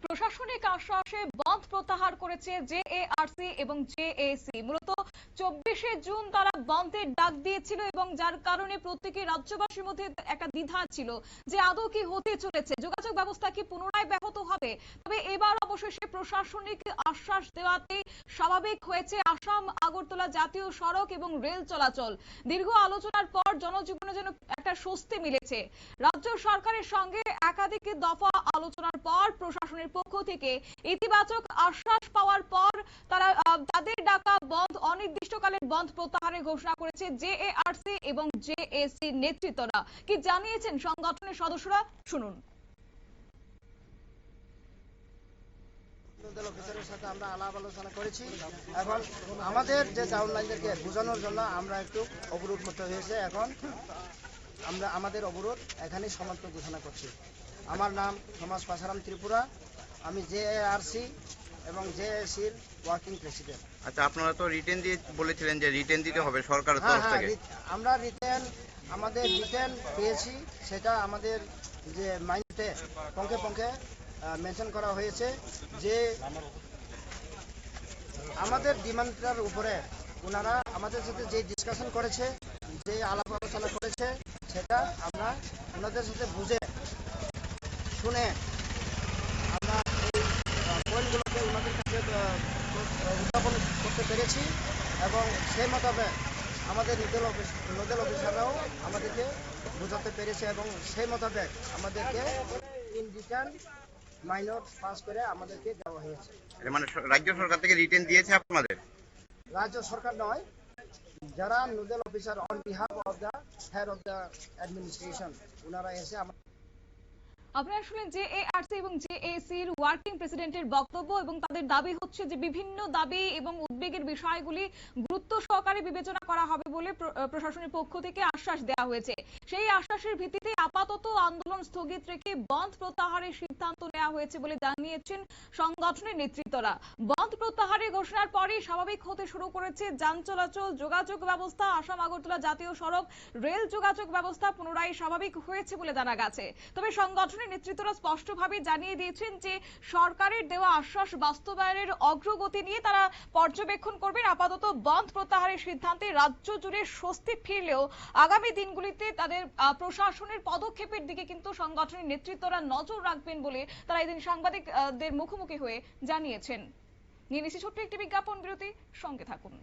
প্রশাসনিক আশ্বাসে বন্ধ প্রত্যাহার করেছে জেএআরসি এবং জেএসি। মূলত 24শে জুন তারা বন্ধের ডাক দিয়েছিল এবং যার কারণে প্রত্যেকটি রাজ্যবাসীর মধ্যে একটা দ্বিধা ছিল যে আদৌ কি হতে চলেছে, যোগাযোগ ব্যবস্থা কি পুনরায় ব্যাহত হবে। তবে এবার অবশেষে প্রশাসনিক আশ্বাস দেওয়াতেই স্বাভাবিক হয়েছে আসাম আগরতলা জাতীয় সড়ক এবং রেল চলাচল। দীর্ঘ আলোচনার পর জনজীবনে যেন একটা স্বস্তি মিলেছে। রাজ্য সরকারের সঙ্গে একাধিক দফা আলোচনার পর প্রশাসনের পক্ষ থেকে ইতিবাচক আশ্বাস পাওয়ার পর তারা তাদের ডাকা বন্ধ অনির্দিষ্টকালের বন্ধ প্রত্যাহারের ঘোষণা করেছে জেএআরসি এবং জেএসি নেতৃত্বরা। কি জানিয়েছেন সংগঠনের সদস্যরা, শুনুন। অফিসারের সাথে আমরা আলাপ আলোচনা করেছি এবং আমাদের যে ডাউনলাইনদেরকে বোঝানোর জন্য আমরা একটু অবরোধ করতে হয়েছে। এখন আমরা আমাদের অবরোধ এখানেই সমাপ্ত ঘোষণা করছি। আমার নাম থমাস পাসারাম ত্রিপুরা, আমি জেএআরসি এবং জেএসির ওয়ার্কিং প্রেসিডেন্ট। আচ্ছা, আপনারা তো রিটেন দিয়ে বলেছিলেন যে রিটেন দিতে হবে সরকারের তরফ থেকে। আমরা আমাদের রিটেন পেয়েছি, সেটা আমাদের যে মাইন্ডে পঙ্কে পঙ্কে মেনশন করা হয়েছে যে আমাদের ডিমান্ডটার উপরে ওনারা আমাদের সাথে যে ডিসকাশন করেছে, যে আলাপ আলোচনা করেছে, সেটা আমরা ওনাদের সাথে বুঝে শুনে আমরা এই পয়েন্টগুলোকে ওনাদের কাছে উত্থাপন করতে পেরেছি এবং সেই মোতাবেক আমাদের নোডাল অফিসাররাও আমাদেরকে বোঝাতে পেরেছে এবং সেই মোতাবেক আমাদেরকে ইন রিটার্ন মাইনর পাস করে আমাদেরকে দেওয়া হয়েছে। মানে রাজ্য সরকার থেকে রিটেন দিয়েছে আপনাদের? রাজ্য সরকার নয়, যারা nodal officer on behalf of the head of the administration, ওনারা এসে আপনারা শুনলেন জেএআরসি এবং জেএসির ওয়ার্কিং প্রেসিডেন্টের বক্তব্য এবং তাদের দাবি হচ্ছে যে বিভিন্ন দাবি এবং উদ্বেগের বিষয়গুলি গুরুত্ব সহকারে বিবেচনা করা হবে বলে প্রশাসনের পক্ষ থেকে আশ্বাস দেওয়া হয়েছে। সেই আশ্বাসের ভিত্তিতে আপাতত আন্দোলন স্থগিত রেখে বন্ধ প্রত্যাহারের সিদ্ধান্ত নেওয়া হয়েছে বলে জানিয়েছেন সংগঠনের নেতৃত্বরা। বন্ধ প্রত্যাহারের ঘোষণার পরই স্বাভাবিক হতে শুরু করেছে যান চলাচল, যোগাযোগ ব্যবস্থা। আসাম আগরতলা জাতীয় সড়ক, রেল যোগাযোগ ব্যবস্থা পুনরায় স্বাভাবিক হয়েছে বলে জানা গেছে। তবে সংগঠনের নেতৃত্বরা স্পষ্টভাবে জানিয়ে দিয়েছেন যে সরকারের দেওয়া আশ্বাস বাস্তবায়নের অগ্রগতি নিয়ে তারা পর্যবেক্ষণ করবেন। আপাতত বন্ধ প্রত্যাহারের সিদ্ধান্তে রাজ্য জুড়ে স্বস্তি ফিরলেও আগামী দিনগুলিতে তাদের প্রশাসনের পদক্ষেপের দিকে কিন্তু সংগঠনের নেতৃত্বরা নজর রাখবেন বলে তারা এদিন সাংবাদিকদের মুখোমুখি হয়ে জানিয়েছেন। নিয়ে নিচ্ছি ছোট্ট একটি বিজ্ঞাপন বিরতি, সঙ্গে থাকুন।